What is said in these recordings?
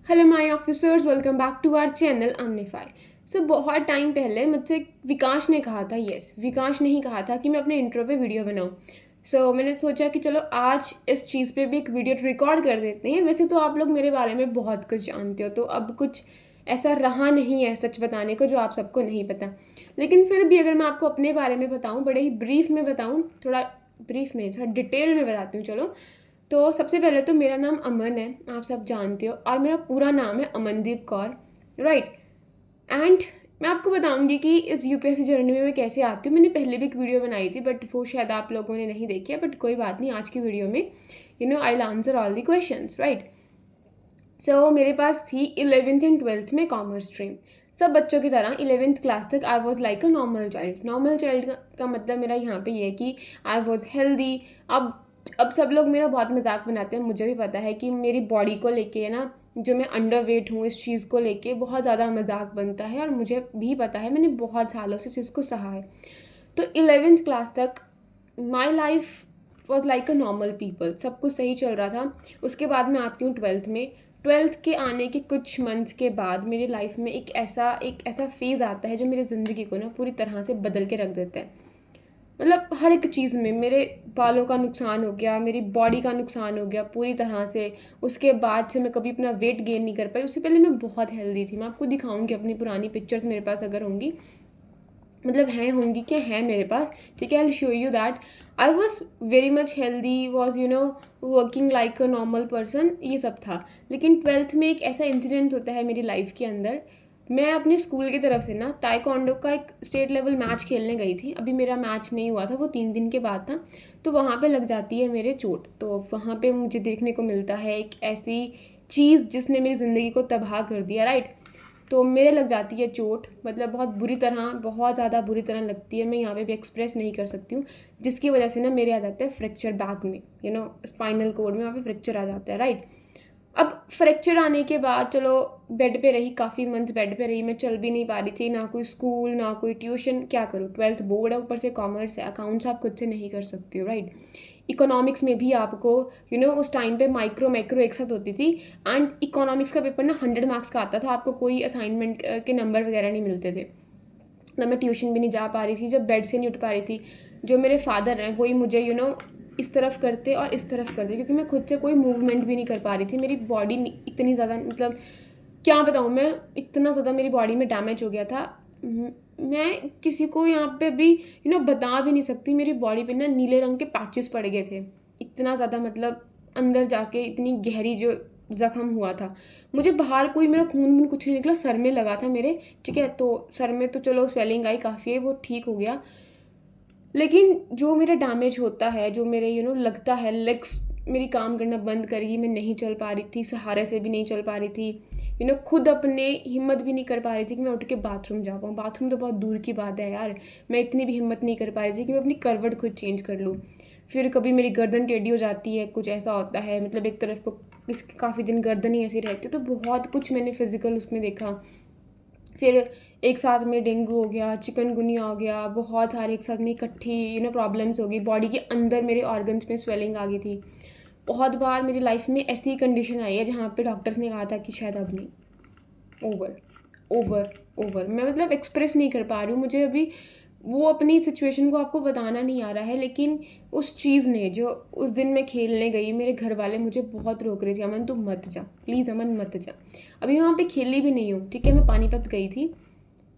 Hello my officers, welcome back to our channel अमनीफाई। So बहुत time पहले मुझसे विकास ने कहा था, विकास ने ही कहा था कि मैं अपने इंट्रो पे वीडियो बनाऊं। मैंने सोचा कि चलो आज इस चीज़ पे भी एक वीडियो रिकॉर्ड कर देते हैं। वैसे तो आप लोग मेरे बारे में बहुत कुछ जानते हो, तो अब कुछ ऐसा रहा नहीं है सच बताने को जो आप सबको नहीं पता। लेकिन फिर भी अगर मैं आपको अपने बारे में बताऊँ, बड़े ही ब्रीफ में बताऊँ, थोड़ा ब्रीफ में थोड़ा डिटेल में बताती हूँ। चलो, तो सबसे पहले तो मेरा नाम अमन है, आप सब जानते हो, और मेरा पूरा नाम है अमनदीप कौर, राइट। एंड मैं आपको बताऊंगी कि इस यूपीएससी जर्नी में मैं कैसे आती हूँ। मैंने पहले भी एक वीडियो बनाई थी, बट वो शायद आप लोगों ने नहीं देखी है, बट कोई बात नहीं। आज की वीडियो में I will answer all the questions, right. मेरे पास थी 11th एंड 12th में कॉमर्स स्ट्रीम। सब बच्चों की तरह 11th क्लास तक I was like a normal child. Normal child का मतलब मेरा यहाँ पे ये है कि आई वॉज हेल्दी। अब सब लोग मेरा बहुत मजाक बनाते हैं, मुझे भी पता है कि मेरी बॉडी को लेके ना, जो मैं अंडर वेट हूँ, इस चीज़ को लेके बहुत ज़्यादा मजाक बनता है, और मुझे भी पता है, मैंने बहुत सालों से इस चीज़ को सहा है। तो 11th क्लास तक my life was like a normal people, सब कुछ सही चल रहा था। उसके बाद मैं आती हूँ 12th में। 12th के आने के कुछ मंथ्स के बाद मेरी लाइफ में एक ऐसा फेज़ आता है जो मेरी ज़िंदगी को ना पूरी तरह से बदल के रख देता है। मतलब हर एक चीज़ में मेरे बालों का नुकसान हो गया, मेरी बॉडी का नुकसान हो गया पूरी तरह से। उसके बाद से मैं कभी अपना वेट गेन नहीं कर पाई। उससे पहले मैं बहुत हेल्दी थी। मैं आपको दिखाऊंगी अपनी पुरानी पिक्चर्स, मेरे पास अगर होंगी, मतलब हैं, होंगी क्या, है मेरे पास, ठीक है। I show you that I was very much healthy, was working like a normal person, ये सब था। लेकिन 12th में एक ऐसा इंसिडेंट होता है मेरी लाइफ के अंदर। मैं अपने स्कूल की तरफ से ना ताइक्वांडो का एक स्टेट लेवल मैच खेलने गई थी। अभी मेरा मैच नहीं हुआ था, वो 3 दिन के बाद था। तो वहाँ पे लग जाती है मेरे चोट। तो वहाँ पे मुझे देखने को मिलता है एक ऐसी चीज़ जिसने मेरी ज़िंदगी को तबाह कर दिया, राइट। तो मेरे लग जाती है चोट, मतलब बहुत बुरी तरह, बहुत ज़्यादा बुरी तरह लगती है। मैं यहाँ पे भी एक्सप्रेस नहीं कर सकती हूँ। जिसकी वजह से ना मेरे आ जाते हैं फ्रैक्चर बैक में, स्पाइनल कोड में वहाँ पे फ्रैक्चर आ जाता है, राइट। अब फ्रैक्चर आने के बाद चलो बेड पे रही, काफ़ी मंथ बेड पे रही। मैं चल भी नहीं पा रही थी, ना कोई स्कूल ना कोई ट्यूशन, क्या करूँ। 12th बोर्ड है, ऊपर से कॉमर्स है, अकाउंट्स आप खुद से नहीं कर सकती हो, राइट। इकोनॉमिक्स में भी आपको उस टाइम पे माइक्रो मैक्रो एक साथ होती थी। एंड इकोनॉमिक्स का पेपर ना 100 मार्क्स का आता था, आपको कोई असाइनमेंट के नंबर वगैरह नहीं मिलते थे ना। मैं ट्यूशन भी नहीं जा पा रही थी, जब बेड से नहीं उठ पा रही थी। जो मेरे फादर हैं वही मुझे इस तरफ करते और इस तरफ करते, क्योंकि मैं खुद से कोई मूवमेंट भी नहीं कर पा रही थी। मेरी बॉडी इतनी ज़्यादा, मतलब क्या बताऊँ मैं, इतना ज़्यादा मेरी बॉडी में डैमेज हो गया था। मैं किसी को यहाँ पे भी बता भी नहीं सकती। मेरी बॉडी पे ना नीले रंग के पैचेस पड़ गए थे, इतना ज़्यादा, मतलब अंदर जाके इतनी गहरी जो ज़ख्म हुआ था। मुझे बाहर कोई मेरा खून वून कुछ नहीं निकला, सर में लगा था मेरे, ठीक है। तो सर में तो चलो स्वेलिंग आई काफ़ी है, वो ठीक हो गया। लेकिन जो मेरा डैमेज होता है, जो मेरे लगता है लेग्स मेरी काम करना बंद कर गई, मैं नहीं चल पा रही थी, सहारे से भी नहीं चल पा रही थी। खुद अपने हिम्मत भी नहीं कर पा रही थी कि मैं उठ के बाथरूम जा पाऊँ। बाथरूम तो बहुत दूर की बात है यार, मैं इतनी भी हिम्मत नहीं कर पा रही थी कि मैं अपनी करवट खुद चेंज कर लूँ। फिर कभी मेरी गर्दन टेढ़ी हो जाती है, कुछ ऐसा होता है, मतलब एक तरफ को काफ़ी दिन गर्दन ही ऐसी रहती है। तो बहुत कुछ मैंने फिजिकल उसमें देखा। फिर एक साथ में डेंगू हो गया, चिकनगुनिया हो गया, बहुत सारे एक साथ में इकट्ठी प्रॉब्लम्स हो गई। बॉडी के अंदर मेरे ऑर्गन्स में स्वेलिंग आ गई थी। बहुत बार मेरी लाइफ में ऐसी कंडीशन आई है जहाँ पे डॉक्टर्स ने कहा था कि शायद अब नहीं, ओवर, ओवर, ओवर। मैं मतलब एक्सप्रेस नहीं कर पा रही हूँ, मुझे अभी वो अपनी सिचुएशन को आपको बताना नहीं आ रहा है। लेकिन उस चीज़ ने, जो उस दिन मैं खेलने गई, मेरे घर वाले मुझे बहुत रोक रहे थे, अमन तू मत जा, प्लीज़ अमन मत जा। अभी वहाँ पे खेली भी नहीं हूँ, ठीक है। मैं पानीपत गई थी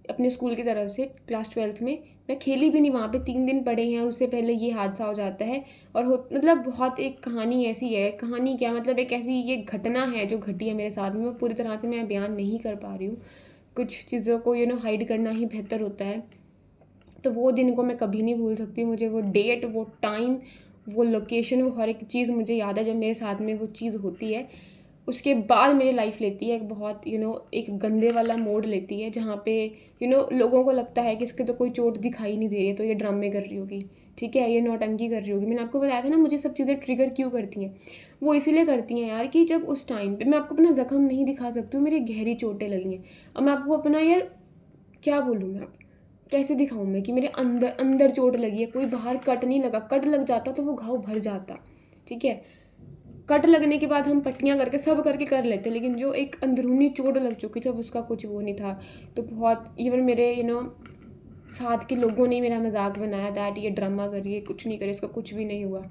अपने स्कूल की तरफ से क्लास 12th में। मैं खेली भी नहीं वहाँ पे, 3 दिन पड़े हैं, और उससे पहले ये हादसा हो जाता है। और मतलब बहुत एक कहानी ऐसी है, कहानी क्या, मतलब एक ऐसी ये घटना है जो घटी है मेरे साथ में, वो पूरी तरह से मैं बयान नहीं कर पा रही हूँ। कुछ चीज़ों को हाइड करना ही बेहतर होता है। तो वो दिन को मैं कभी नहीं भूल सकती। मुझे वो डेट, वो टाइम, वो लोकेशन, वो हर एक चीज़ मुझे याद है जब मेरे साथ में वो चीज़ होती है। उसके बाद मेरी लाइफ लेती है एक बहुत एक गंदे वाला मोड़ लेती है, जहाँ पे लोगों को लगता है कि इसके तो कोई चोट दिखाई नहीं दे रही है, तो ये ड्रामे कर रही होगी, ठीक है, ये नौटंकी कर रही होगी। मैंने आपको बताया था ना, मुझे सब चीज़ें ट्रिगर क्यों करती हैं। वो इसीलिए करती हैं यार कि जब उस टाइम पे मैं आपको अपना ज़ख्म नहीं दिखा सकती हूँ, मेरी गहरी चोटें लगी हैं। अब मैं आपको अपना यार क्या बोलूँ, मैं आप कैसे दिखाऊँ मैं कि मेरे अंदर अंदर चोट लगी है, कोई बाहर कट नहीं लगा। कट लग जाता तो वो घाव भर जाता, ठीक है। कट लगने के बाद हम पट्टियाँ करके सब करके कर लेते, लेकिन जो एक अंदरूनी चोट लग चुकी थी अब उसका कुछ वो नहीं था। तो बहुत इवन मेरे साथ के लोगों ने मेरा मजाक बनाया, दैट ये ड्रामा कर रही है, कुछ नहीं करे, इसका कुछ भी नहीं हुआ।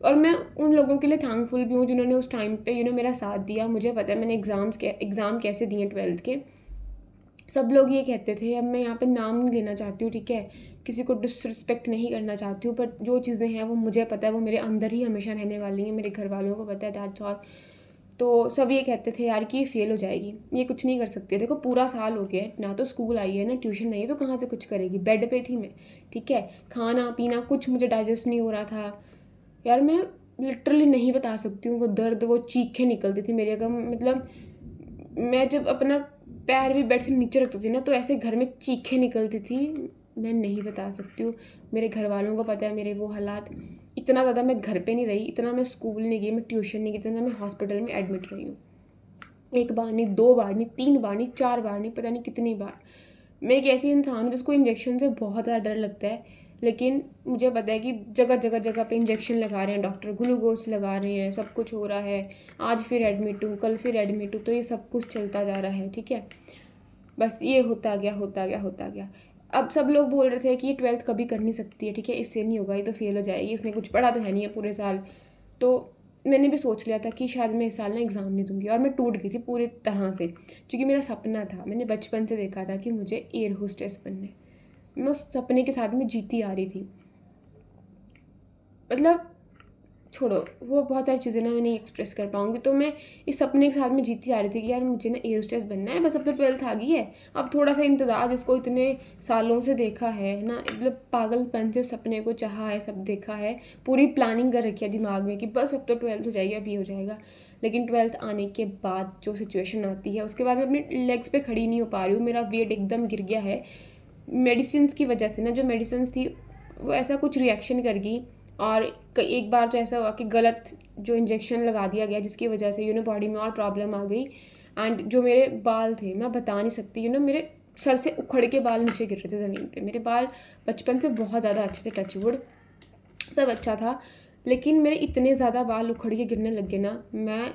और मैं उन लोगों के लिए थैंकफुल भी हूँ जिन्होंने उस टाइम पे मेरा साथ दिया। मुझे पता है मैंने एग्ज़ाम कैसे दिए 12th के। सब लोग ये कहते थे, अब मैं यहाँ पे नाम नहीं लेना चाहती हूँ, ठीक है, किसी को डिसरिस्पेक्ट नहीं करना चाहती हूँ, बट जो चीज़ें हैं वो मुझे पता है, वो मेरे अंदर ही हमेशा रहने वाली हैं, मेरे घर वालों को पता है, दैट्स ऑल। तो सब ये कहते थे यार कि ये फेल हो जाएगी, ये कुछ नहीं कर सकती है, देखो पूरा साल हो गया है, ना तो स्कूल आई है ना ट्यूशन नहीं है, तो कहाँ से कुछ करेगी, बेड पे थी मैं, ठीक है, खाना पीना कुछ मुझे डाइजेस्ट नहीं हो रहा था यार। मैं लिटरली नहीं बता सकती हूँ वो दर्द, वो चीखें निकलती थी मेरे, अगर मतलब मैं जब अपना पैर भी बेड से नीचे रखती थी ना तो ऐसे घर में चीखें निकलती थी, मैं नहीं बता सकती हूँ। मेरे घर वालों को पता है मेरे वो हालात। इतना ज़्यादा मैं घर पे नहीं रही, इतना मैं स्कूल नहीं गई, मैं ट्यूशन नहीं गई, इतना मैं हॉस्पिटल में एडमिट रही हूँ। एक बार नहीं, 2 बार नहीं, 3 बार नहीं, 4 बार नहीं, पता नहीं कितनी बार। मैं एक ऐसी इंसान हूँ जिसको इंजेक्शन से बहुत ज़्यादा डर लगता है, लेकिन मुझे पता है कि जगह जगह जगह पे इंजेक्शन लगा रहे हैं डॉक्टर, ग्लूकोज लगा रहे हैं, सब कुछ हो रहा है, आज फिर एडमिट हूँ, कल फिर एडमिट हूँ, तो ये सब कुछ चलता जा रहा है, ठीक है। बस ये होता गया होता गया होता गया। अब सब लोग बोल रहे थे कि ये 12th कभी कर नहीं सकती है, ठीक है, इससे नहीं होगा, ये तो फेल हो जाएगी, इसने कुछ पढ़ा तो है नहीं है पूरे साल। तो मैंने भी सोच लिया था कि शायद मैं इस साल ना एग्ज़ाम नहीं दूंगी, और मैं टूट गई थी पूरी तरह से, क्योंकि मेरा सपना था, मैंने बचपन से देखा था कि मुझे एयर होस्टेस बनना है। मैं उस सपने के साथ में जीती आ रही थी, मतलब छोड़ो, वो बहुत सारी चीज़ें ना मैं नहीं एक्सप्रेस कर पाऊँगी। तो मैं इस सपने के साथ में जीती आ रही थी कि यार मुझे ना एयर होस्टेस बनना है, बस अब तो 12th आ गई है, अब थोड़ा सा इंतज़ार, जिसको इतने सालों से देखा है ना, मतलब पागलपन से उस सपने को चाहा है, सब देखा है, पूरी प्लानिंग कर रखी है दिमाग में कि बस अब तो 12th हो जाएगी, अब ये हो जाएगा। लेकिन 12th आने के बाद जो सिचुएशन आती है, उसके बाद मैं अपने लेग्स पे खड़ी नहीं हो पा रही हूँ, मेरा वेट एकदम गिर गया है मेडिसिन की वजह से ना। जो मेडिसिन थी वो ऐसा कुछ रिएक्शन कर गई, और एक बार तो ऐसा हुआ कि गलत जो इंजेक्शन लगा दिया गया, जिसकी वजह से बॉडी में और प्रॉब्लम आ गई। एंड जो मेरे बाल थे, मैं बता नहीं सकती, मेरे सर से उखड़ के बाल नीचे गिर रहे थे ज़मीन पे। मेरे बाल बचपन से बहुत ज़्यादा अच्छे थे, टचवुड सब अच्छा था, लेकिन मेरे इतने ज़्यादा बाल उखड़ के गिरने लग गए ना,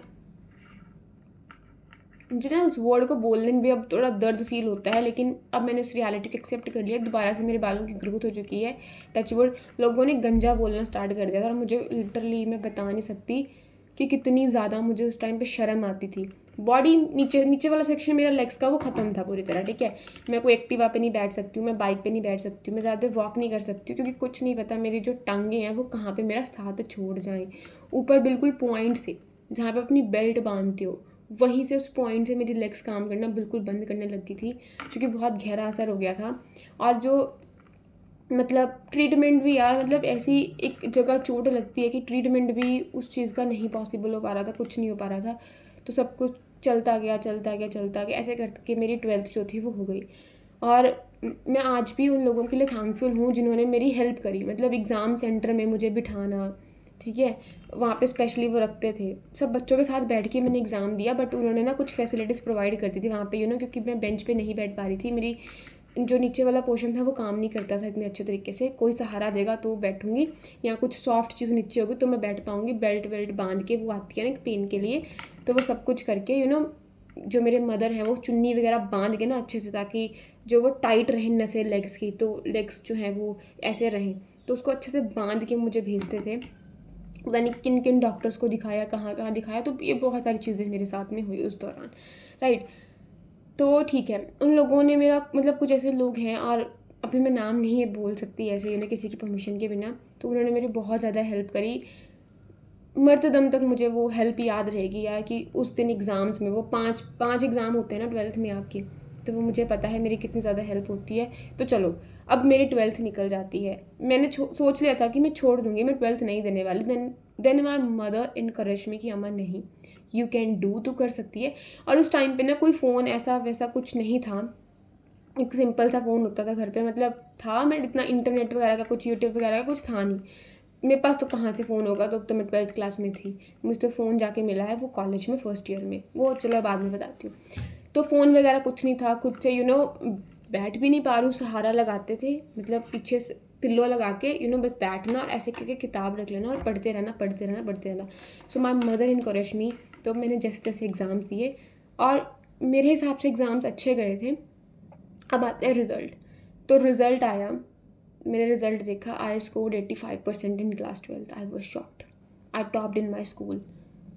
मुझे ना उस वर्ड को बोलने में भी अब थोड़ा दर्द फील होता है, लेकिन अब मैंने उस रियलिटी को एक्सेप्ट कर लिया। दोबारा से मेरे बालों की ग्रोथ हो चुकी है, टचवुड। लोगों ने गंजा बोलना स्टार्ट कर दिया था, और मुझे लिटरली मैं बता नहीं सकती कि कितनी ज़्यादा मुझे उस टाइम पे शर्म आती थी। बॉडी नीचे नीचे वाला सेक्शन मेरा लेग्स का वो ख़त्म था पूरी तरह, ठीक है। मैं कोई एक्टिवा पे नहीं बैठ सकती हूँ, मैं बाइक पे नहीं बैठ सकती हूँ, मैं ज़्यादा वॉक नहीं कर सकती हूँ, क्योंकि कुछ नहीं पता मेरी जो टांगें हैं वो कहाँ पे मेरा साथ छोड़ जाएँ। ऊपर बिल्कुल पॉइंट से जहाँ पे अपनी बेल्ट बांधते हो, वहीं से उस पॉइंट से मेरी लेग्स काम करना बिल्कुल बंद करने लगी थी, क्योंकि बहुत गहरा असर हो गया था। और जो मतलब ट्रीटमेंट भी यार, मतलब ऐसी एक जगह चोट लगती है कि ट्रीटमेंट भी उस चीज़ का नहीं पॉसिबल हो पा रहा था, कुछ नहीं हो पा रहा था। तो सब कुछ चलता गया चलता गया चलता गया, ऐसे करके मेरी 12th जो थी वो हो गई। और मैं आज भी उन लोगों के लिए थैंकफुल हूँ जिन्होंने मेरी हेल्प करी, मतलब एग्ज़ाम सेंटर में मुझे बिठाना, ठीक है, वहाँ पे स्पेशली वो रखते थे, सब बच्चों के साथ बैठ के मैंने एग्ज़ाम दिया, बट उन्होंने ना कुछ फैसिलिटीज़ प्रोवाइड करती थी वहाँ पे, क्योंकि मैं बेंच पे नहीं बैठ पा रही थी, मेरी जो नीचे वाला पोर्शन था वो काम नहीं करता था इतने अच्छे तरीके से। कोई सहारा देगा तो बैठूंगी, या कुछ सॉफ्ट चीज़ नीचे होगी तो मैं बैठ पाऊँगी, बेल्ट वेल्ट बांध के, वो आती है ना पेन के लिए, तो वो सब कुछ करके जो मेरे मदर हैं वो चुन्नी वगैरह बांध के ना अच्छे से, ताकि जो वो टाइट रहें नसें लेग्स की, तो लेग्स जो हैं वो ऐसे रहें, तो उसको अच्छे से बांध के मुझे भेजते थे। पता नहीं किन किन डॉक्टर्स को दिखाया, कहाँ कहाँ दिखाया, तो ये बहुत सारी चीज़ें मेरे साथ में हुई उस दौरान, राइट। तो ठीक है, उन लोगों ने मेरा मतलब कुछ ऐसे लोग हैं, और अभी मैं नाम नहीं बोल सकती ऐसे किसी की परमिशन के बिना, तो उन्होंने मेरी बहुत ज़्यादा हेल्प करी। मरते दम तक मुझे वो हेल्प याद रहेगी यार, कि उस दिन एग्ज़ाम्स में वो पाँच एग्ज़ाम होते हैं ना 12th में आपके, तो वो मुझे पता है मेरी कितनी ज़्यादा हेल्प होती है। तो चलो, अब मेरी 12th निकल जाती है, मैंने सोच लिया था कि मैं छोड़ दूँगी, मैं 12th नहीं देने वाली। Then my mother encourage me कि अमन नहीं, यू कैन डू, तू कर सकती है। और उस टाइम पे ना कोई फ़ोन ऐसा वैसा कुछ नहीं था, एक सिंपल सा फ़ोन होता था घर पे, मतलब था, मैं इतना इंटरनेट वगैरह का कुछ, यूट्यूब वगैरह का कुछ था नहीं मेरे पास, तो कहाँ से फ़ोन होगा, तो मैं 12th क्लास में थी। मुझे तो फ़ोन जाके मिला है वो कॉलेज में फर्स्ट ईयर में, वो चलो बाद में बताती हूँ। तो फ़ोन वगैरह कुछ नहीं था, खुद से बैठ भी नहीं पा रही हूँ, सहारा लगाते थे, मतलब पीछे से पिल्लो लगा के बस बैठना और ऐसे करके किताब रख लेना और पढ़ते रहना। सो माई मदर इनकरेज मी। तो मैंने जैसे तैसे एग्ज़ाम्स दिए और मेरे हिसाब से एग्ज़ाम्स अच्छे गए थे। अब आते हैं रिज़ल्ट। तो रिज़ल्ट आया, मैंने रिज़ल्ट देखा, I scored 85% in class 12th। I was shocked. I topped in my school.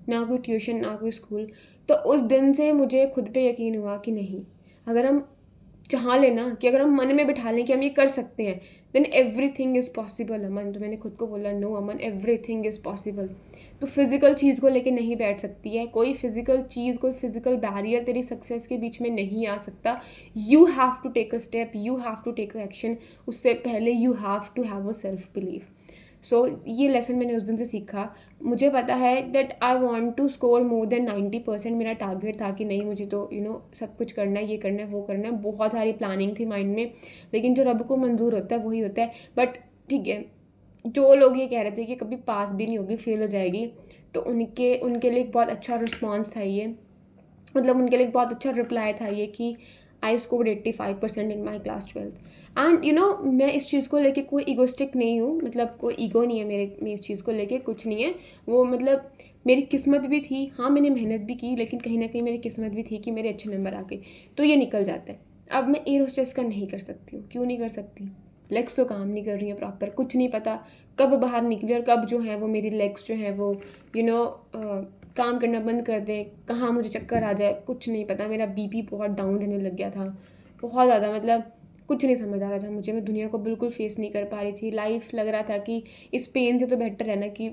ना कोई ट्यूशन ना कोई स्कूल। तो उस दिन से मुझे खुद पे यकीन हुआ कि नहीं, अगर हम चाह लेना, कि अगर हम मन में बिठा लें कि हम ये कर सकते हैं, then everything is possible Aman. तो मैंने खुद को बोला no Aman, everything is possible. तो फिज़िकल चीज़ को लेके नहीं बैठ सकती है, कोई फिज़िकल चीज़, कोई फिज़िकल बैरियर तेरी सक्सेस के बीच में नहीं आ सकता। You have to take a step, you have to take a action. उससे पहले you have to have a self believe. So ये लेसन मैंने उस दिन से सीखा। मुझे पता है that I want to score more than 90%। मेरा टारगेट था कि नहीं, मुझे तो सब कुछ करना है, ये करना है, वो करना है। बहुत सारी प्लानिंग थी माइंड में, लेकिन जो रब को मंजूर होता है वही होता है। बट ठीक है, जो लोग ये कह रहे थे कि कभी पास भी नहीं होगी, फेल हो जाएगी, तो उनके लिए एक बहुत अच्छा रिस्पॉन्स था ये, मतलब उनके लिए एक बहुत अच्छा रिप्लाई था ये कि I scored 85% in my class 12th। And मैं इस चीज़ को लेके कोई ईगोस्टिक नहीं हूँ, मतलब कोई ईगो नहीं है मेरे में, इस चीज़ को लेके कुछ नहीं है। वो मतलब मेरी किस्मत भी थी, हाँ मैंने मेहनत भी की, लेकिन कहीं ना कहीं मेरी किस्मत भी थी कि मेरे अच्छे नंबर आ गए, तो ये निकल जाता है। अब मैं एयर होस्टेस का नहीं कर सकती हूँ। क्यों नहीं कर सकती? लेग्स तो काम नहीं कर रही हैं प्रॉपर, कुछ नहीं पता कब बाहर निकली और कब जो है वो मेरी लेग्स जो है वो काम करना बंद कर दें, कहाँ मुझे चक्कर आ जाए, कुछ नहीं पता। मेरा बीपी बहुत डाउन रहने लग गया था, बहुत ज़्यादा, मतलब कुछ नहीं समझ आ रहा था मुझे। मैं दुनिया को बिल्कुल फेस नहीं कर पा रही थी। लाइफ लग रहा था कि इस पेन से तो बेटर है ना कि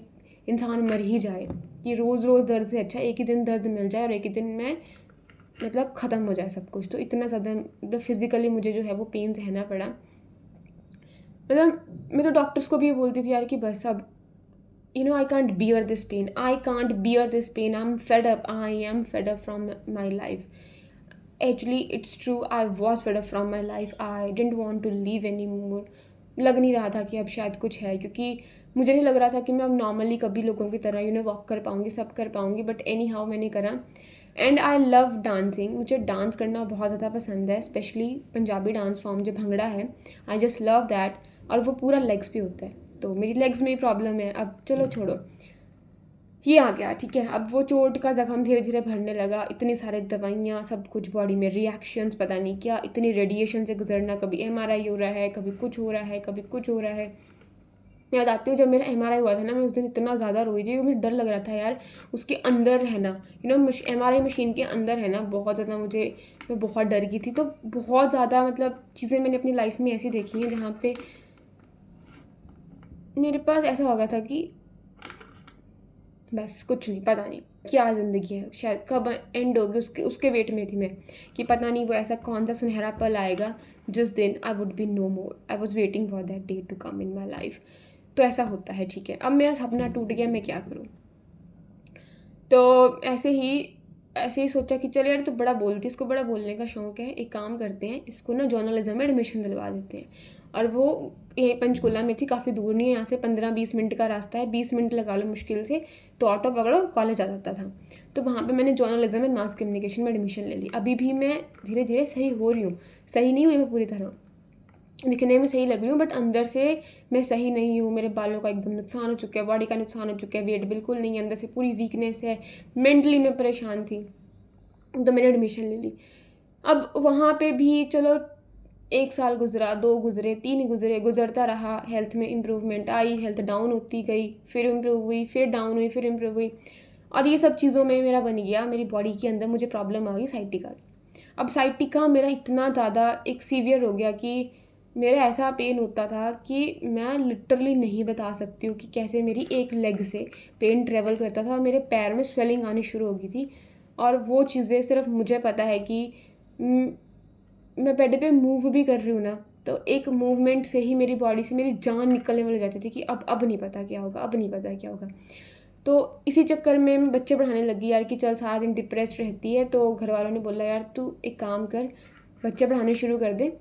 इंसान मर ही जाए, कि रोज़ रोज़ दर्द से अच्छा एक ही दिन दर्द मिल जाए और एक ही दिन में मतलब ख़त्म हो जाए सब कुछ। तो इतना ज़्यादा मतलब फिज़िकली मुझे जो है वो पेन सहना पड़ा। मतलब मैं तो डॉक्टर्स को भी ये बोलती थी यार कि बस अब I can't bear this pain. I can't bear this pain. I'm fed up. I am fed up from my life. Actually, it's true. I was fed up from my life. I didn't want to live anymore. लग नहीं रहा था कि अब शायद कुछ है, क्योंकि मुझे नहीं लग रहा था कि मैं अब नॉर्मली कभी लोगों की तरह वॉक कर पाऊँगी, सब कर पाऊँगी। बट एनी हाउ मैंने करा। And I love dancing. मुझे डांस करना बहुत ज़्यादा पसंद है, स्पेशली पंजाबी डांस फॉर्म जो भंगड़ा है। I just love that. और वो पूरा लेग्स पे होता है, तो मेरी लेग्स में ही प्रॉब्लम है। अब चलो छोड़ो, ये आ गया, ठीक है। अब वो चोट का ज़ख्म धीरे धीरे भरने लगा, इतनी सारी दवाइयाँ, सब कुछ बॉडी में रिएक्शंस, पता नहीं क्या, इतनी रेडिएशन से गुजरना, कभी एमआरआई हो रहा है, कभी कुछ हो रहा है, कभी कुछ हो रहा है। याद आती हूँ जब मेरा एमआरआई हुआ था ना, मैं उस दिन इतना ज़्यादा रोई थी, मुझे डर लग रहा था यार उसके अंदर रहना, एमआरआई मशीन के अंदर है ना, बहुत ज़्यादा मैं बहुत डर गई थी। तो बहुत ज़्यादा मतलब चीज़ें मैंने अपनी लाइफ में ऐसी देखी हैं जहाँ पे मेरे पास ऐसा हो गया था कि बस कुछ नहीं, पता नहीं क्या ज़िंदगी है, शायद कब एंड होगी, उसके वेट में थी मैं कि पता नहीं वो ऐसा कौन सा सुनहरा पल आएगा जिस दिन I would be no more. I was waiting for that day to come in my life. तो ऐसा होता है, ठीक है। अब मेरा सपना टूट गया, मैं क्या करूँ? तो ऐसे ही सोचा कि चल यार तो बड़ा बोलती, इसको बड़ा बोलने का शौक है, एक काम करते हैं, इसको ना जर्नलिज्म में एडमिशन दिलवा देते हैं। और वो यहीं पंचकुला में थी, काफ़ी दूर नहीं है यहाँ से, 15-20 मिनट का रास्ता है, 20 मिनट लगा लो मुश्किल से, तो ऑटो पकड़ो कॉलेज आ जाता था। तो वहाँ पे मैंने जर्नलिज्म एंड मास कम्युनिकेशन में एडमिशन ले ली। अभी भी मैं धीरे धीरे सही हो रही हूँ, सही नहीं हुई मैं पूरी तरह, दिखने में सही लग रही हूँ बट अंदर से मैं सही नहीं हूँ। मेरे बालों का एकदम नुकसान हो चुका है, बॉडी का नुकसान हो चुका है, वेट बिल्कुल नहीं है, अंदर से पूरी वीकनेस है, मेंटली मैं परेशान थी। तो मैंने एडमिशन ले ली। अब वहाँ पे भी चलो 1 साल गुजरा, 2 गुजरे, 3 गुजरे, गुजरता रहा, हेल्थ में इम्प्रूवमेंट आई, हेल्थ डाउन होती गई, फिर इम्प्रूव हुई, फिर डाउन हुई, फिर इम्प्रूव हुई। और ये सब चीज़ों में मेरा बन गया, मेरी बॉडी के अंदर मुझे प्रॉब्लम आ गई साइटिका की। अब साइटिका मेरा इतना ज़्यादा एक सीवियर हो गया कि मेरा ऐसा पेन होता था कि मैं लिटरली नहीं बता सकती हूँ कि कैसे मेरी एक लेग से पेन ट्रेवल करता था और मेरे पैर में स्वेलिंग आनी शुरू हो गई थी। और वो चीज़ें सिर्फ मुझे पता है कि मैं बेड पे मूव भी कर रही हूँ ना, तो एक मूवमेंट से ही मेरी बॉडी से मेरी जान निकलने वाली जाती थी कि अब नहीं पता क्या होगा, अब नहीं पता क्या होगा। तो इसी चक्कर में मैं बच्चे पढ़ाने लगी यार कि चल सारा दिन डिप्रेस्ड रहती है, तो घर वालों ने बोला यार तू एक काम कर, बच्चे पढ़ाने शुरू कर दे,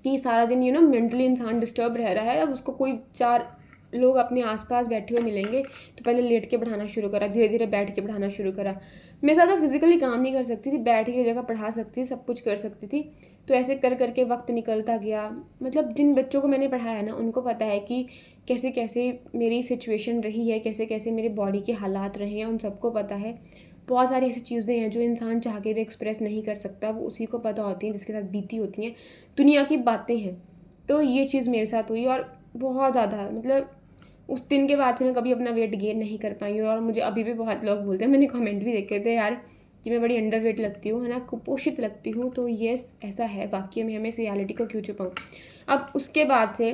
कि सारा दिन मेंटली इंसान डिस्टर्ब रह रहा है, अब उसको कोई 4 लोग अपने आसपास बैठे हुए मिलेंगे तो पहले लेट के पढ़ाना शुरू करा, धीरे धीरे बैठ के पढ़ाना शुरू करा। मैं ज़्यादा फिजिकली काम नहीं कर सकती थी, बैठ के जगह पढ़ा सकती थी, सब कुछ कर सकती थी। तो ऐसे कर करके वक्त निकलता गया। मतलब जिन बच्चों को मैंने पढ़ाया ना, उनको पता है कि कैसे कैसे मेरी सिचुएशन रही है, कैसे कैसे मेरे बॉडी के हालात रहे हैं, उन सबको पता है। बहुत सारी ऐसी चीज़ें हैं जो इंसान चाह के भी एक्सप्रेस नहीं कर सकता, वो उसी को पता होती हैं जिसके साथ बीती होती हैं। दुनिया की बातें हैं। तो ये चीज़ मेरे साथ हुई और बहुत ज़्यादा, मतलब उस दिन के बाद से मैं कभी अपना वेट गेन नहीं कर पाई हूँ। और मुझे अभी भी बहुत लोग बोलते हैं, मैंने कमेंट भी देखे थे यार कि मैं बड़ी अंडर वेट लगती हूँ, है ना, कुपोषित लगती हूँ। तो येस, ऐसा है वाकई में, हमें इस रियलिटी को क्यों छुपाऊँ। अब उसके बाद से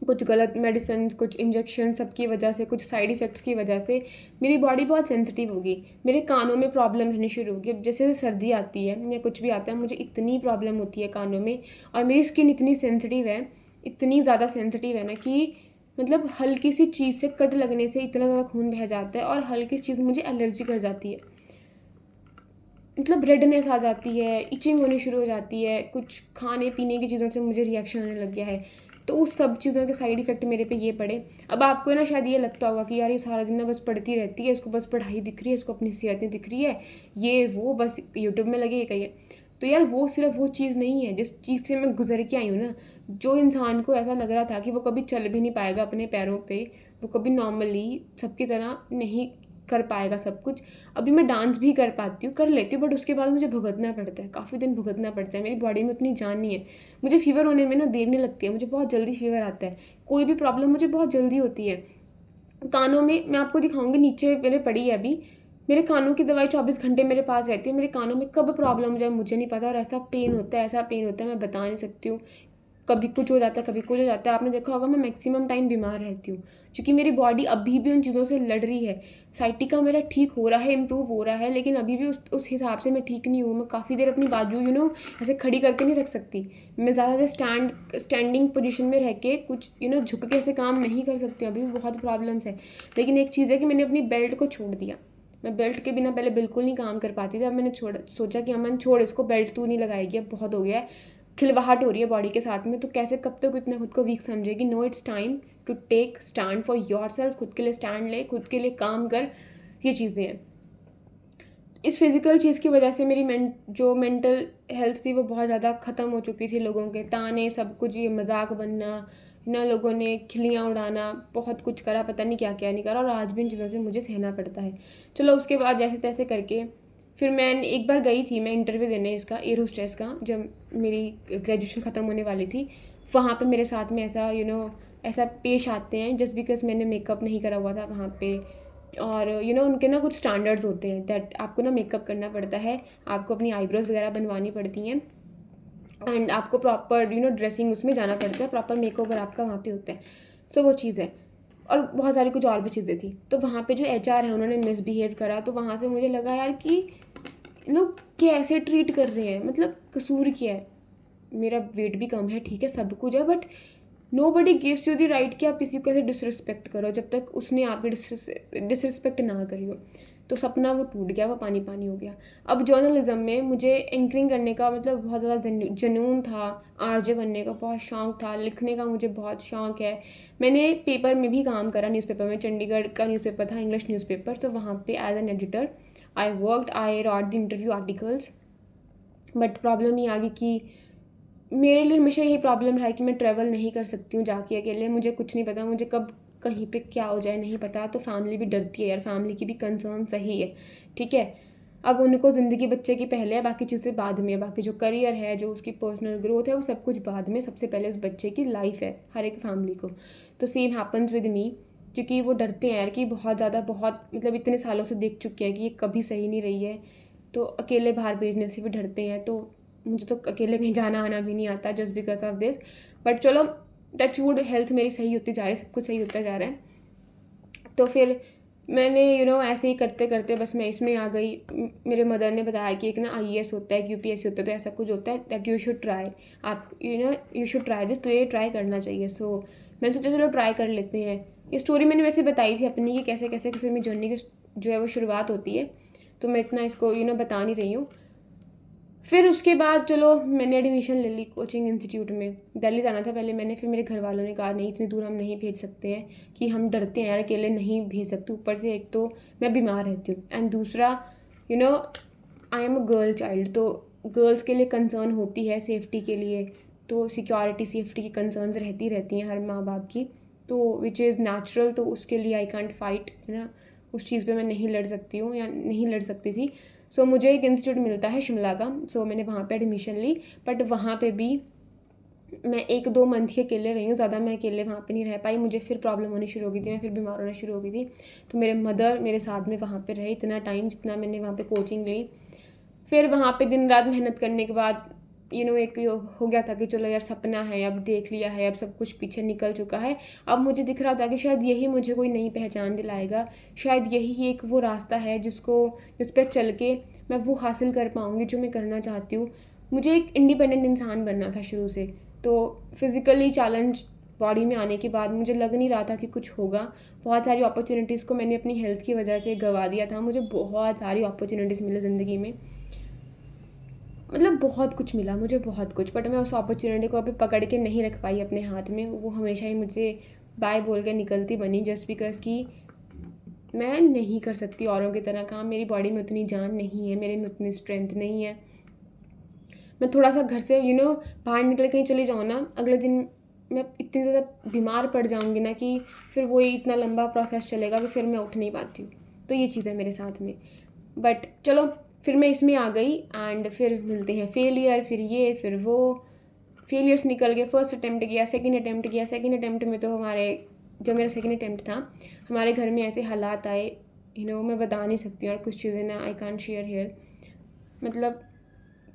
कुछ गलत मेडिसिन, कुछ इंजेक्शन, सबकी वजह से, कुछ साइड इफ़ेक्ट्स की वजह से मेरी बॉडी बहुत सेंसिटिव होगी। मेरे कानों में प्रॉब्लम रहनी शुरू होगी। अब जैसे सर्दी आती है या कुछ भी आता है, मुझे इतनी प्रॉब्लम होती है कानों में। और मेरी स्किन इतनी सेंसिटिव है, इतनी ज़्यादा सेंसिटिव है ना कि मतलब हल्की सी चीज़ से कट लगने से इतना ज़्यादा खून बह जाता है और हल्की सी चीज़ मुझे एलर्जी कर जाती है। मतलब रेडनेस आ जाती है, इचिंग होनी शुरू हो जाती है, कुछ खाने पीने की चीज़ों से मुझे रिएक्शन आने लग गया है। तो उस सब चीज़ों के साइड इफ़ेक्ट मेरे पे ये पड़े। अब आपको ना शायद ये लगता होगा कि यार ये सारा दिन ना बस पढ़ती रहती है, इसको बस पढ़ाई दिख रही है, इसको अपनी सेहत नहीं दिख रही है, ये वो बस यूट्यूब में लगे ये करिए। तो यार वो सिर्फ वो चीज़ नहीं है जिस चीज़ से मैं गुजर के आई हूँ ना। जो इंसान को ऐसा लग रहा था कि वो कभी चल भी नहीं पाएगा अपने पैरों पे, वो कभी नॉर्मली सबकी तरह नहीं कर पाएगा सब कुछ। अभी मैं डांस भी कर पाती हूँ, कर लेती हूँ, बट उसके बाद मुझे भुगतना पड़ता है, काफ़ी दिन भुगतना पड़ता है। मेरी बॉडी में उतनी जान नहीं है। मुझे फ़ीवर होने में ना देर नहीं लगती है, मुझे बहुत जल्दी फ़ीवर आता है। कोई भी प्रॉब्लम मुझे बहुत जल्दी होती है। कानों में मैं आपको दिखाऊंगी, नीचे मेरे पड़ी है अभी, मेरे कानों की दवाई 24 घंटे मेरे पास रहती है। मेरे कानों में कब प्रॉब्लम हो जाए मुझे नहीं पता, और ऐसा पेन होता है, ऐसा पेन होता है, मैं बता नहीं सकती हूँ। कभी कुछ हो जाता है, कभी कुछ हो जाता है। आपने देखा होगा मैं मैक्सिमम टाइम बीमार रहती हूँ क्योंकि मेरी बॉडी अभी भी उन चीज़ों से लड़ रही है। साइटिका मेरा ठीक हो रहा है, इम्प्रूव हो रहा है, लेकिन अभी भी उस हिसाब से मैं ठीक नहीं हूँ। मैं काफ़ी देर अपनी बाजू ऐसे खड़ी करके नहीं रख सकती। मैं ज़्यादा देर स्टैंडिंग पोजीशन में रह के कुछ झुक के ऐसे काम नहीं कर सकती हूँ। अभी भी बहुत प्रॉब्लम्स है। लेकिन एक चीज़ है कि मैंने अपनी बेल्ट को छोड़ दिया। मैं बेल्ट के बिना पहले बिल्कुल नहीं काम कर पाती थी। अब मैंने सोचा कि अमन छोड़ इसको, बेल्ट तू नहीं लगाएगी, अब बहुत हो गया है, खिलवाहट हो रही है बॉडी के साथ में। तो कैसे कब तक इतना खुद को वीक समझेगी। No, it's time to take stand for yourself. खुद के लिए स्टैंड ले, खुद के लिए काम कर। ये चीज़ें हैं। इस फिज़िकल चीज़ की वजह से मेरी जो मेंटल हेल्थ थी वो बहुत ज़्यादा ख़त्म हो चुकी थी। लोगों के ताने, सब कुछ, ये मजाक बनना ना, लोगों ने खिल्लियाँ उड़ाना, बहुत कुछ करा, पता नहीं क्या क्या नहीं करा, और आज भी इन चीज़ों से मुझे सहना पड़ता है। चलो उसके बाद जैसे तैसे करके फिर मैं एक बार गई थी मैं इंटरव्यू देने इसका, एयर होस्टेस का, जब मेरी ग्रेजुएशन ख़त्म होने वाली थी। वहाँ पे मेरे साथ में ऐसा ऐसा पेश आते हैं जस्ट बिकॉज मैंने मेकअप नहीं करा हुआ था वहाँ पे। और उनके ना कुछ स्टैंडर्ड्स होते हैं दैट आपको ना मेकअप करना पड़ता है, आपको अपनी आईब्रोज वगैरह बनवानी पड़ती हैं, एंड आपको प्रॉपर ड्रेसिंग उसमें जाना पड़ता है, प्रॉपर मेकओवर आपका वहाँ पे होता है। सो वो चीज़ है। और बहुत सारी कुछ और भी चीज़ें थी। तो वहाँ पे जो एचआर है उन्होंने मिसबिहेव करा। तो वहाँ से मुझे लगा यार कि लोग कैसे ट्रीट कर रहे हैं, मतलब कसूर क्या है। मेरा वेट भी कम है, ठीक है, सब कुछ है, but nobody gives you the right कि आप किसी को ऐसे डिसरिस्पेक्ट करो जब तक उसने आपकी डिसरिस्पेक्ट ना करी हो। तो सपना वो टूट गया, वो पानी पानी हो गया। अब जर्नलिज्म में मुझे एंकरिंग करने का मतलब बहुत ज़्यादा जुनून था, आरजे बनने का बहुत शौक था, लिखने का मुझे बहुत शौक है। मैंने पेपर में भी काम करा, न्यूज़पेपर में, चंडीगढ़ का न्यूज़पेपर था, इंग्लिश न्यूज़पेपर। तो वहाँ पे as an editor I worked, I wrote the interview articles. But problem ये आ गई कि मेरे लिए हमेशा यही प्रॉब्लम रहा है कि मैं ट्रैवल नहीं कर सकती हूँ जाके अकेले। मुझे कुछ नहीं पता, मुझे कब कहीं पे क्या हो जाए नहीं पता। तो फैमिली भी डरती है यार, फैमिली की भी कंसर्न सही है, ठीक है। अब उनको ज़िंदगी बच्चे की पहले है, बाकी चीज़ें बाद में है। बाकी जो करियर है, जो उसकी पर्सनल ग्रोथ है, वो सब कुछ बाद में। सबसे पहले उस बच्चे की लाइफ है, हर एक फैमिली को। तो सेम हैपन्स विद मी, क्योंकि वो डरते हैं यार कि बहुत ज़्यादा, बहुत मतलब इतने सालों से देख चुके हैं कि ये कभी सही नहीं रही है। तो अकेले बाहर भेजने से भी डरते हैं। तो मुझे तो अकेले कहीं जाना आना भी नहीं आता just because of this. But चलो, टच वुड, हेल्थ मेरी सही होती जा रही है, सब कुछ सही होता जा रहा है। तो फिर मैंने ऐसे ही करते करते बस मैं इसमें आ गई। मेरे मदर ने बताया कि एक ना आईएएस होता है, यूपीएससी होता है, तो ऐसा कुछ होता है दैट यू शुड ट्राई। आप यू शुड ट्राई दिस, तो ये ट्राई करना चाहिए। सो मैंने सोचा चलो ट्राई कर लेते हैं। ये स्टोरी मैंने वैसे बताई थी अपनी कि कैसे कैसे कैसे मेरी जर्नी की जो है वो शुरुआत होती है। तो मैं इतना इसको बता नहीं रही हूँ। फिर उसके बाद चलो मैंने एडमिशन ले ली कोचिंग इंस्टीट्यूट में। दिल्ली जाना था पहले मैंने, फिर मेरे घर वालों ने कहा नहीं इतनी दूर हम नहीं भेज सकते हैं, कि हम डरते हैं यार अकेले नहीं भेज सकते, ऊपर से एक तो मैं बीमार रहती हूँ एंड दूसरा you know I am a girl child, तो गर्ल्स के लिए कंसर्न होती है सेफ्टी के लिए, तो सिक्योरिटी सेफ्टी की कंसर्न्स रहती हैं हर माँ बाप की, तो विच इज़ नेचुरल, तो उसके लिए आई कांट फाइट ना, उस चीज़ पे मैं नहीं लड़ सकती हूँ या नहीं लड़ सकती थी। सो मुझे एक इंस्टीट्यूट मिलता है शिमला का, सो मैंने वहाँ पे एडमिशन ली, बट वहाँ पे भी मैं 1-2 मंथ ही अकेले रही हूँ, ज़्यादा मैं अकेले वहाँ पे नहीं रह पाई, मुझे फिर प्रॉब्लम होनी शुरू हो गई थी, मैं फिर बीमार होना शुरू हो गई थी, तो मेरे मदर मेरे साथ में वहाँ पे रहे इतना टाइम जितना मैंने वहाँ पे कोचिंग ली। फिर वहाँ पे दिन रात मेहनत करने के बाद एक हो गया था कि चलो यार सपना है, अब देख लिया है, अब सब कुछ पीछे निकल चुका है, अब मुझे दिख रहा था कि शायद यही मुझे कोई नई पहचान दिलाएगा, शायद यही एक वो रास्ता है जिस पर चल के मैं वो हासिल कर पाऊँगी जो मैं करना चाहती हूँ। मुझे एक इंडिपेंडेंट इंसान बनना था शुरू से, तो फिज़िकली चैलेंज बॉडी में आने के बाद मुझे लग नहीं रहा था कि कुछ होगा। बहुत सारी अपॉर्चुनिटीज़ को मैंने अपनी हेल्थ की वजह से गंवा दिया था, मुझे बहुत सारी अपॉर्चुनिटीज़ मिली ज़िंदगी में, मतलब बहुत कुछ मिला मुझे, बहुत कुछ, बट मैं उस अपॉर्चुनिटी को अभी पकड़ के नहीं रख पाई अपने हाथ में, वो हमेशा ही मुझे बाय बोल के निकलती बनी, जस्ट बिकॉज़ कि मैं नहीं कर सकती औरों की तरह काम, मेरी बॉडी में उतनी जान नहीं है, मेरे में उतनी स्ट्रेंथ नहीं है। मैं थोड़ा सा घर से बाहर निकल कहीं चली जाऊँ ना, अगले दिन मैं इतनी ज़्यादा बीमार पड़ जाऊँगी ना कि फिर वही इतना लंबा प्रोसेस चलेगा कि फिर मैं उठ नहीं पाती हूँ, तो ये चीज़ है मेरे साथ में। बट चलो फिर मैं इसमें आ गई एंड फिर मिलते हैं फेलियर, फिर ये फिर वो, फेलियर्स निकल गए, फर्स्ट अटेम्प्ट किया, सेकंड अटेम्प्ट में तो जब मेरा सेकंड अटेम्प्ट था हमारे घर में ऐसे हालात आए, मैं बता नहीं सकती हूँ, और कुछ चीज़ें ना आई कांट शेयर हियर, मतलब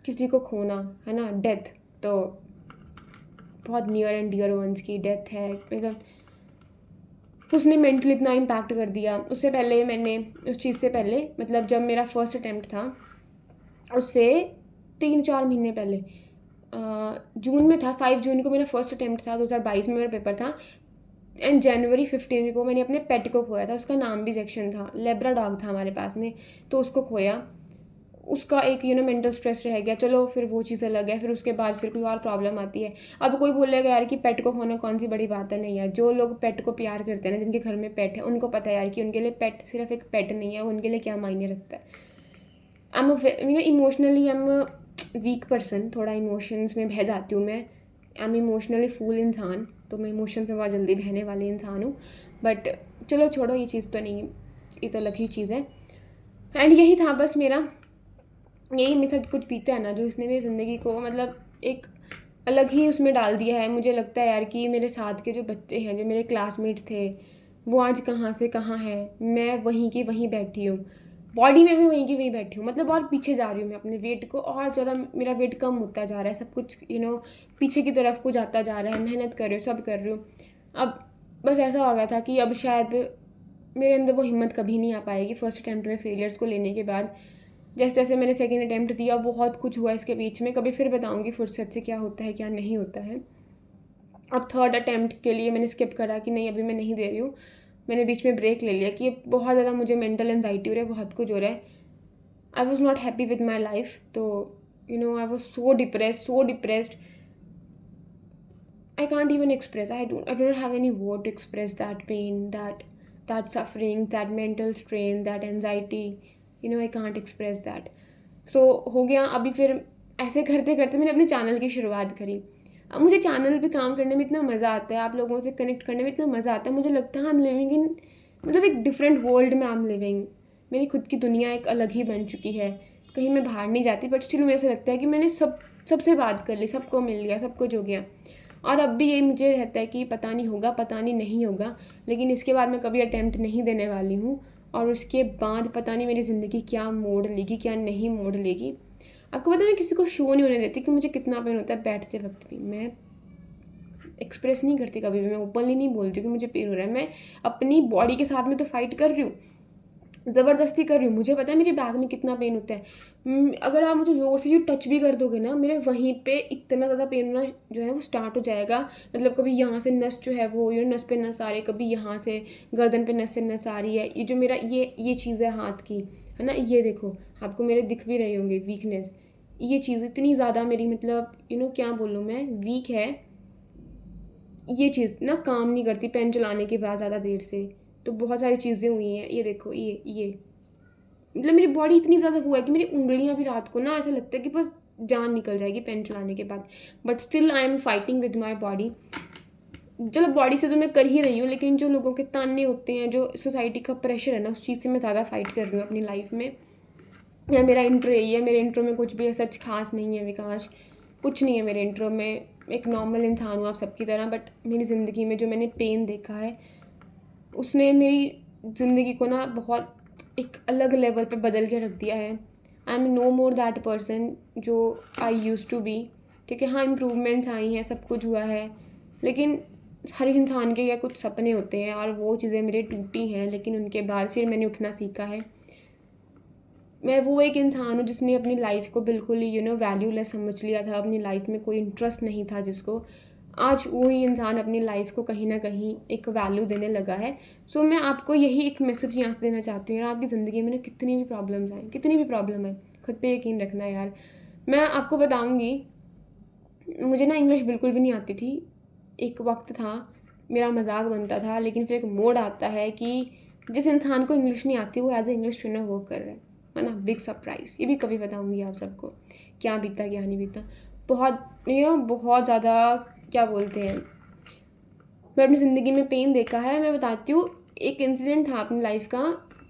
किसी को खोना है ना, डेथ, तो बहुत नियर एंड डियर वंस की डेथ है, मतलब उसने मेंटली इतना इम्पैक्ट कर दिया। उससे पहले मैंने उस चीज़ से पहले मतलब जब मेरा फर्स्ट अटेम्प्ट था उससे 3-4 महीने पहले जून में था, 5 जून को मेरा फर्स्ट अटेम्प्ट था, 2022 में मेरा पेपर था एंड जनवरी 15 को मैंने अपने पेट को खोया था, उसका नाम भी जैक्सन था, लेब्रा डॉग था हमारे पास में, तो उसको खोया, उसका एक मेंटल स्ट्रेस रह गया, चलो फिर वो चीज़ अलग है, फिर उसके बाद फिर कोई और प्रॉब्लम आती है। अब कोई बोलेगा यार कि पेट को खोना कौन सी बड़ी बात है, नहीं यार, जो लोग पेट को प्यार करते हैं ना, जिनके घर में पेट है, उनको पता है यार कि उनके लिए पेट सिर्फ एक पेट नहीं है, उनके लिए क्या मायने रखता है। I am emotionally I am weak person, थोड़ा इमोशंस में बह जाती हूँ मैं, आई एम इमोशनली फूल इंसान, तो मैं इमोशंस में बहुत जल्दी बहने वाली इंसान हूँ, बट चलो छोड़ो ये चीज़ तो नहीं, ये तो अलग ही चीज़ है। एंड यही था बस मेरा, यही मेरे साथ कुछ बीता है ना जो इसने मेरी ज़िंदगी को मतलब एक अलग ही उसमें डाल दिया है। मुझे लगता है यार कि मेरे साथ के जो बच्चे हैं, जो मेरे क्लासमेट्स थे, वो आज कहाँ से कहाँ हैं, मैं वहीं की वहीं बैठी हूँ, बॉडी में भी वहीं की वहीं बैठी हूँ, मतलब और पीछे जा रही हूँ मैं अपने वेट को, और ज़्यादा मेरा वेट कम होता जा रहा है, सब कुछ पीछे की तरफ को जाता जा रहा है, मेहनत कर रही हूँ, सब कर रही हूँ। अब बस ऐसा हो गया था कि अब शायद मेरे अंदर वो हिम्मत कभी नहीं आ पाएगी फर्स्ट अटैम्प्ट में फेलियर्स को लेने के बाद। जैसे जैसे मैंने सेकंड अटैम्प्ट दिया, बहुत कुछ हुआ इसके बीच में, कभी फिर बताऊंगी फुर्सत से क्या होता है क्या नहीं होता है। अब थर्ड अटैम्प्ट के लिए मैंने स्किप करा कि नहीं अभी मैं नहीं दे रही हूँ, मैंने बीच में ब्रेक ले लिया कि ये बहुत ज़्यादा मुझे मेंटल एंजाइटी हो रहा है, बहुत कुछ हो रहा है, I was not happy with my life, तो I was so depressed, I can't even express. I don't have any word to express that pain, that suffering, that mental strain, that anxiety. I can't express that. So हो गया अभी फिर ऐसे करते करते मैंने अपने चैनल की शुरुआत करी। अब मुझे चैनल पे काम करने में इतना मज़ा आता है, आप लोगों से कनेक्ट करने में इतना मज़ा आता है, मुझे लगता है आई एम लिविंग इन मतलब एक डिफरेंट वर्ल्ड में आई एम लिविंग, मेरी खुद की दुनिया एक अलग ही बन चुकी है, कहीं मैं बाहर नहीं जाती, बट स्टिल मुझे ऐसा लगता है कि मैंने सबसे बात कर ली, सबको मिल लिया, सब कुछ हो गया। और अब भी यही मुझे रहता है कि पता नहीं होगा, पता नहीं होगा, लेकिन इसके बाद मैं कभी अटेम्प्ट नहीं देने वाली हूँ, और उसके बाद पता नहीं मेरी ज़िंदगी क्या मोड़ लेगी क्या नहीं मोड़ लेगी। आपको पता है मैं किसी को शो नहीं होने देती कि मुझे कितना पेन होता है, बैठते वक्त भी मैं एक्सप्रेस नहीं करती, कभी भी मैं ओपनली नहीं बोलती कि मुझे पेन हो रहा है, मैं अपनी बॉडी के साथ में तो फाइट कर रही हूँ, ज़बरदस्ती कर रही हूँ, मुझे पता है मेरे बैक में कितना पेन होता है, अगर आप मुझे ज़ोर से जो टच भी कर दोगे ना, मेरे वहीं पे इतना ज़्यादा पेन होना जो है वो स्टार्ट हो जाएगा, मतलब कभी यहाँ से नस जो है वो नस पे नस आ रही है, कभी यहाँ से गर्दन पे नस से नस आ रही है, ये जो मेरा ये चीज़ है हाथ की, है ना, ये देखो आपको मेरे दिख भी रहे होंगे वीकनेस, ये चीज़ इतनी ज़्यादा मेरी मतलब क्या बोलूँ मैं, वीक है। ये चीज़ ना काम नहीं करती पेन चलाने के बाद ज़्यादा देर से। तो बहुत सारी चीज़ें हुई हैं, ये देखो ये। मतलब मेरी बॉडी इतनी ज़्यादा वो है कि मेरी उँगलियाँ भी रात को ना ऐसा लगता है कि बस जान निकल जाएगी पेन चलाने के बाद। But still I am fighting with my body. चलो बॉडी से तो मैं कर ही रही हूँ, लेकिन जो लोगों के ताने होते हैं, जो सोसाइटी का प्रेशर है ना, उस चीज़ से मैं ज़्यादा फाइट कर रही हूँ अपनी लाइफ में। या मेरा इंट्रो यही है, मेरे इंट्रो में कुछ भी सच खास नहीं है विकास, कुछ नहीं है मेरे इंट्रो में। एक नॉर्मल इंसान हूँ आप सबकी तरह, बट मेरी ज़िंदगी में जो मैंने पेन देखा है उसने मेरी ज़िंदगी को ना बहुत एक अलग लेवल पे बदल के रख दिया है। I am no more that person जो आई यूज़ टू बी। ठीक है, हाँ इम्प्रूवमेंट्स आई हैं, सब कुछ हुआ है, लेकिन हर इंसान के या कुछ सपने होते हैं और वो चीज़ें मेरे टूटी हैं, लेकिन उनके बाद फिर मैंने उठना सीखा है। मैं वो एक इंसान हूँ जिसने अपनी लाइफ को बिल्कुल ही वैल्यूलेस समझ लिया था, अपनी लाइफ में कोई इंटरेस्ट नहीं था जिसको। आज वही इंसान अपनी लाइफ को कहीं न कहीं एक वैल्यू देने लगा है। सो मैं आपको यही एक मैसेज यहाँ से देना चाहती हूँ, यार आपकी ज़िंदगी में ना कितनी भी प्रॉब्लम्स आएँ, कितनी भी प्रॉब्लम आए, खुद पे यकीन रखना यार। मैं आपको बताऊँगी, मुझे ना इंग्लिश बिल्कुल भी नहीं आती थी। एक वक़्त था, मेरा मज़ाक बनता था, लेकिन फिर एक मोड़ आता है कि जिस इंसान को इंग्लिश नहीं आती वो as a English trainer work कर रहा है ना? Big surprise. ये भी कभी बताऊँगी आप सबको, क्या बीता क्या नहीं बीता। बहुत बहुत ज़्यादा क्या बोलते हैं, मैं अपनी ज़िंदगी में पेन देखा है। मैं बताती हूँ, एक इंसिडेंट था अपनी लाइफ़ का।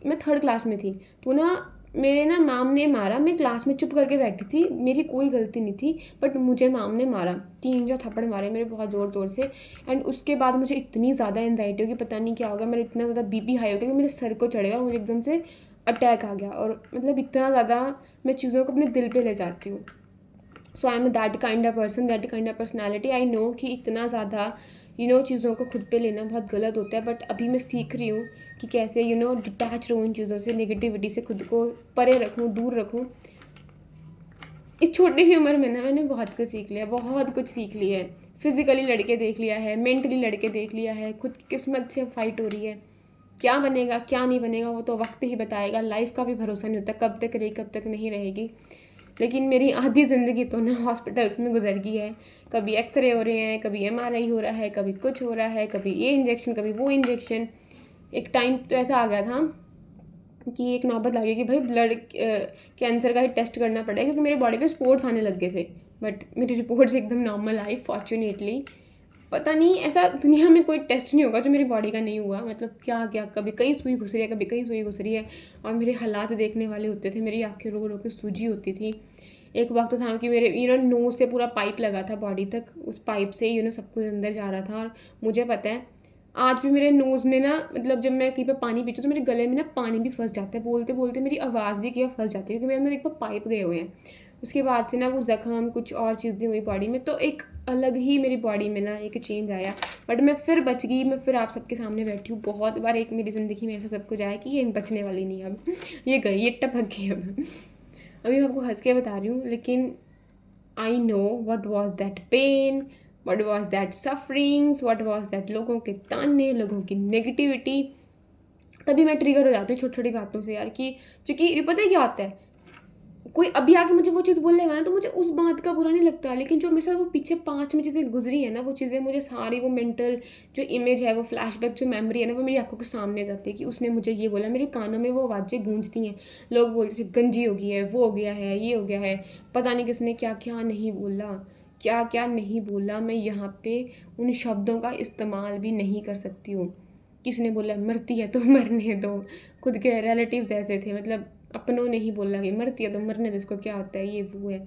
मैं 3rd क्लास में थी, तो ना मेरे ना मैम ने मारा। मैं क्लास में चुप करके बैठी थी, मेरी कोई गलती नहीं थी, बट मुझे मैम ने मारा, 3-4 थप्पड़ मारे मेरे बहुत ज़ोर-ज़ोर से। एंड उसके बाद मुझे इतनी ज़्यादा एंग्ज़ायटी हो गई, पता नहीं क्या हो गया, मेरा इतना ज़्यादा बीपी हाई हो गया कि मेरे सर को चढ़ गया और मुझे एकदम से अटैक आ गया। और मतलब इतना ज़्यादा मैं चीज़ों को अपने दिल पे ले जाती हूँ। So I am that kind of person, that kind of personality. I know कि इतना ज़्यादा चीज़ों को खुद पे लेना बहुत गलत होता है, बट अभी मैं सीख रही हूँ कि कैसे डिटैच रहूँ इन चीज़ों से, नेगेटिविटी से खुद को परे रखूँ, दूर रखूँ। इस छोटी सी उम्र में ना मैंने बहुत कुछ सीख लिया, बहुत कुछ सीख लिया है। फिज़िकली लड़के देख लिया है, मेंटली लड़के देख लिया है, खुद की किस्मत से फाइट हो रही है। क्या बनेगा क्या नहीं बनेगा वो तो वक्त ही बताएगा। लाइफ का भी भरोसा नहीं होता, कब तक रही कब तक नहीं रहेगी। लेकिन मेरी आधी ज़िंदगी तो ना हॉस्पिटल्स में गुजर गई है। कभी एक्सरे हो रहे हैं, कभी एमआरआई हो रहा है, कभी कुछ हो रहा है, कभी ये इंजेक्शन, कभी वो इंजेक्शन। एक टाइम तो ऐसा आ गया था कि एक नौबत लगी कि भाई ब्लड कैंसर का ही टेस्ट करना पड़ेगा, क्योंकि मेरे बॉडी पे स्पॉट्स आने लग गए थे। बट मेरी रिपोर्ट्स एकदम नॉर्मल आई फॉर्चुनेटली। पता नहीं ऐसा दुनिया में कोई टेस्ट नहीं होगा जो मेरी बॉडी का नहीं हुआ। मतलब क्या क्या, कभी कहीं सुई घुस रही है, कभी कहीं सुई घुस रही है। और मेरे हालात देखने वाले होते थे, मेरी आँखें रो रो के सूजी होती थी। एक वक्त था कि मेरे नोज़ से पूरा पाइप लगा था बॉडी तक, उस पाइप से सब कुछ अंदर जा रहा था। और मुझे पता है आज भी मेरे नोज़ में ना, मतलब जब मैं कहीं पे पानी पीती हूँ तो मेरे गले में ना पानी भी फंस जाता है, बोलते बोलते मेरी आवाज़ भी कहीं फंस जाती है, क्योंकि मेरे अंदर एक बार पाइप गए हुए हैं। उसके बाद से ना वो ज़ख्म कुछ और चीज़ें हुई बॉडी में, तो एक अलग ही मेरी बॉडी में ना एक चेंज आया। बट मैं फिर बच गई, मैं फिर आप सबके सामने बैठी हूँ। बहुत बार एक मेरी ज़िंदगी में ऐसा सब कुछ आया कि ये बचने वाली नहीं है अब, ये गई, ये टपक गई अब। अभी मैं आपको हंस के बता रही हूँ, लेकिन I know what was that pain, what was that sufferings, what was that लोगों के ताने, लोगों की नेगेटिविटी। तभी मैं ट्रिगर हो जाती हूँ छोटी छोटी बातों से यार, कि क्योंकि ये पता है क्या होता है, कोई अभी आके मुझे वो चीज़ बोलेगा ना तो मुझे उस बात का बुरा नहीं लगता, लेकिन जो मेरे साथ वो पीछे पास्ट में चीज़ें गुजरी है ना, वो चीज़ें मुझे सारी, वो मेंटल जो इमेज है, वो फ्लैशबैक जो मेमोरी है ना, वो मेरी आंखों के सामने जाती है कि उसने मुझे ये बोला। मेरे कानों में वो आवाज़ें गूंजती हैं, लोग बोलते थे गंजी हो गई है, वो हो गया है, ये हो गया है, पता नहीं किसने क्या क्या नहीं बोला, क्या क्या नहीं बोला। मैं यहाँ पे उन शब्दों का इस्तेमाल भी नहीं कर सकती हूँ। किसी ने बोला मरती है तो मरने दो, खुद के रिलेटिव्स ऐसे थे, मतलब अपनों ने ही बोला कि मरती है तो मरने दो, इसको क्या होता है, ये वो है।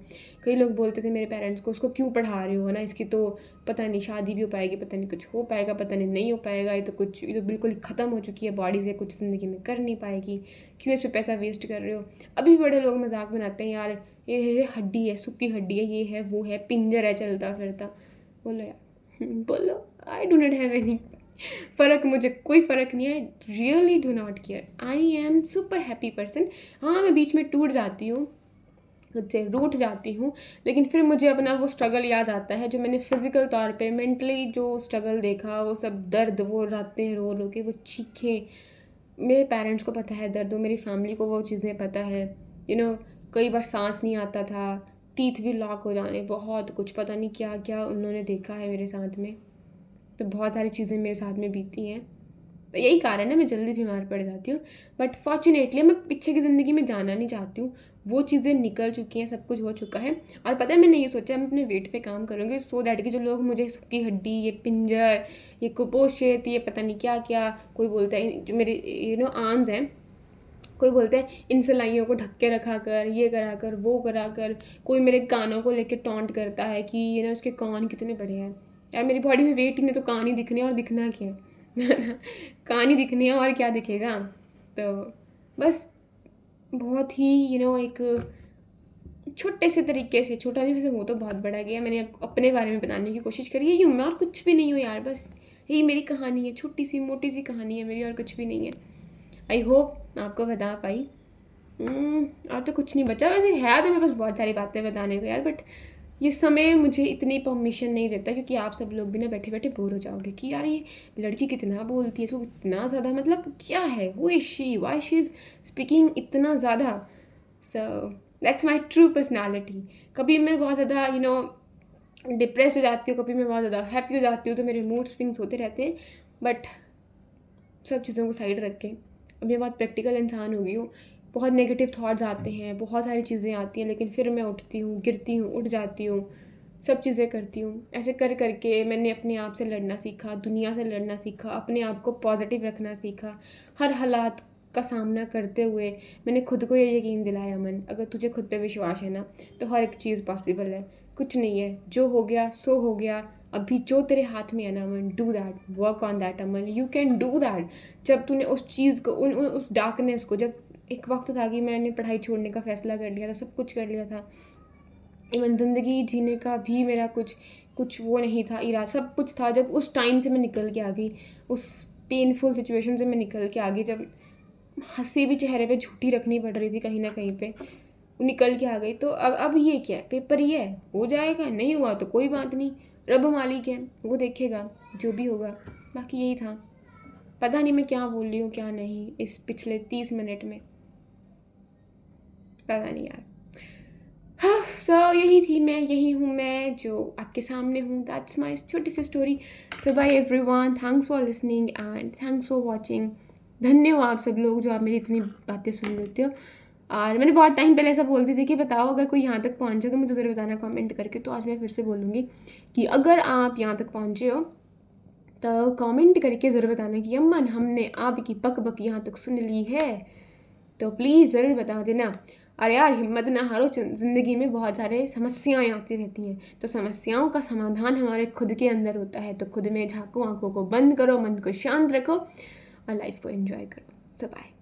कई लोग बोलते थे मेरे पेरेंट्स को, उसको क्यों पढ़ा रहे हो, है ना, इसकी तो पता नहीं शादी भी हो पाएगी, पता नहीं कुछ हो पाएगा, पता नहीं हो पाएगा, ये तो बिल्कुल ही ख़त्म हो चुकी है बॉडी से, कुछ ज़िंदगी में कर नहीं पाएगी, क्यों इस पर पैसा वेस्ट कर रहे हो। अभी भी बड़े लोग मजाक बनाते हैं, यार ये हड्डी है, सूखी हड्डी है, ये है वो है, पिंजर है चलता फिरता। बोलो यार, बोलो, I do not have any फ़र्क, मुझे कोई फ़र्क नहीं है, really do not care, I am super happy person. हाँ मैं बीच में टूट जाती हूँ, खुद से रूठ जाती हूँ, लेकिन फिर मुझे अपना वो स्ट्रगल याद आता है जो मैंने फिज़िकल तौर पे, मेंटली जो स्ट्रगल देखा, वो सब दर्द, वो रातें रो रो के वो चीखें। मेरे पेरेंट्स को पता है दर्द, वो मेरी फैमिली को वो चीज़ें पता है। कई बार सांस नहीं आता था, टीथ भी लॉक हो जाने, बहुत कुछ, पता नहीं क्या क्या उन्होंने देखा है मेरे साथ में। तो बहुत सारी चीज़ें मेरे साथ में बीती हैं, तो यही कारण है मैं जल्दी बीमार पड़ जाती हूँ। बट फॉर्चुनेटली मैं पीछे की ज़िंदगी में जाना नहीं चाहती हूँ, वो चीज़ें निकल चुकी हैं, सब कुछ हो चुका है। और पता है मैंने ये सोचा मैं अपने वेट पे काम करूँगी, सो दैट कि जो लोग मुझे सुक्की हड्डी, ये पिंजर, ये कुपोषित, ये पता नहीं क्या क्या, कोई बोलता है जो मेरे आर्म्स हैं, कोई बोलते हैं इन सिलाइयों को ढक के रखा कर, ये करा कर, वो करा कर। कोई मेरे कानों को लेके टॉन्ट करता है कि उसके कान कितने बड़े हैं। यार मेरी बॉडी में वेट ही नहीं तो कान ही दिखने, और दिखना क्या है कान ही दिखने और क्या दिखेगा। तो बस बहुत ही एक छोटे से तरीके से, छोटा नहीं वैसे हो तो बहुत बड़ा गया, मैंने अपने बारे में बताने की कोशिश करी है। यूँ मैं और कुछ भी नहीं हूँ यार, बस यही मेरी कहानी है, छोटी सी मोटी सी कहानी है मेरी, और कुछ भी नहीं है। आई होप आपको बता पाई। और तो कुछ नहीं बचा, वैसे है तो मेरे पास बहुत सारी बातें बताने को यार, बट ये समय मुझे इतनी परमिशन नहीं देता, क्योंकि आप सब लोग भी ना बैठे बैठे बोर हो जाओगे कि यार ये लड़की कितना बोलती है, इसको इतना ज़्यादा, मतलब क्या है, who is she, why she is speaking इतना ज़्यादा। So that's my true personality. कभी मैं बहुत ज़्यादा डिप्रेस हो जाती हूँ, कभी मैं बहुत ज़्यादा हैप्पी हो जाती हूँ, तो मेरे मूड स्विंग्स होते रहते हैं। बट सब चीज़ों को साइड रख के अब मैं बहुत प्रैक्टिकल इंसान हो गई हूँ। बहुत नेगेटिव थॉट्स आते हैं, बहुत सारी चीज़ें आती हैं, लेकिन फिर मैं उठती हूँ, गिरती हूँ, उठ जाती हूँ, सब चीज़ें करती हूँ। ऐसे कर करके मैंने अपने आप से लड़ना सीखा, दुनिया से लड़ना सीखा, अपने आप को पॉजिटिव रखना सीखा। हर हालात का सामना करते हुए मैंने खुद को ये यकीन दिलाया, अमन अगर तुझे खुद पे विश्वास है ना, तो हर एक चीज़ पॉसिबल है। कुछ नहीं है, जो हो गया सो हो गया। अभी जो तेरे हाथ में है ना Aman, do that, work on that Aman, you can do that. जब तूने उस चीज़ को, उस डार्कनेस को, जब एक वक्त था कि मैंने पढ़ाई छोड़ने का फ़ैसला कर लिया था, सब कुछ कर लिया था, इवन ज़िंदगी जीने का भी मेरा कुछ वो नहीं था, इरादा सब कुछ था। जब उस टाइम से मैं निकल के आ गई, उस पेनफुल सिचुएशन से मैं निकल के आ गई, जब हंसी भी चेहरे पे झूठी रखनी पड़ रही थी कहीं ना कहीं पे, निकल के आ गई। तो अब ये क्या है, पेपर ये है, हो जाएगा, नहीं हुआ तो कोई बात नहीं, रब मालिक है, वो देखेगा जो भी होगा। बाकी यही था। पता नहीं मैं क्या बोल रही हूँ क्या नहीं इस पिछले 30 मिनट में, पता नहीं यार। हाँ, सो यही थी मैं, यही हूँ मैं जो आपके सामने हूँ। दैट्स माई छोटी सी story. So bye everyone, thanks for listening and thanks for watching. धन्यवाद आप सब लोग जो आप मेरी इतनी बातें सुन लेते हो। और मैंने बहुत टाइम पहले ऐसा बोलती थी कि बताओ अगर कोई यहाँ तक पहुँचे तो मुझे ज़रूर बताना कमेंट करके। तो आज मैं फिर से बोलूँगी कि अगर आप यहाँ तक पहुँचे हो तो कमेंट करके ज़रूर बताना कि अम्मन हमने आपकी बक बक यहाँ तक सुन ली है, तो प्लीज़ ज़रूर बता देना। और यार हिम्मत ना हारो, ज़िंदगी में बहुत सारे समस्याएं आती रहती हैं, तो समस्याओं का समाधान हमारे खुद के अंदर होता है। तो खुद में झाँको, आंखों को बंद करो, मन को शांत रखो और लाइफ को एंजॉय करो। सो बाय।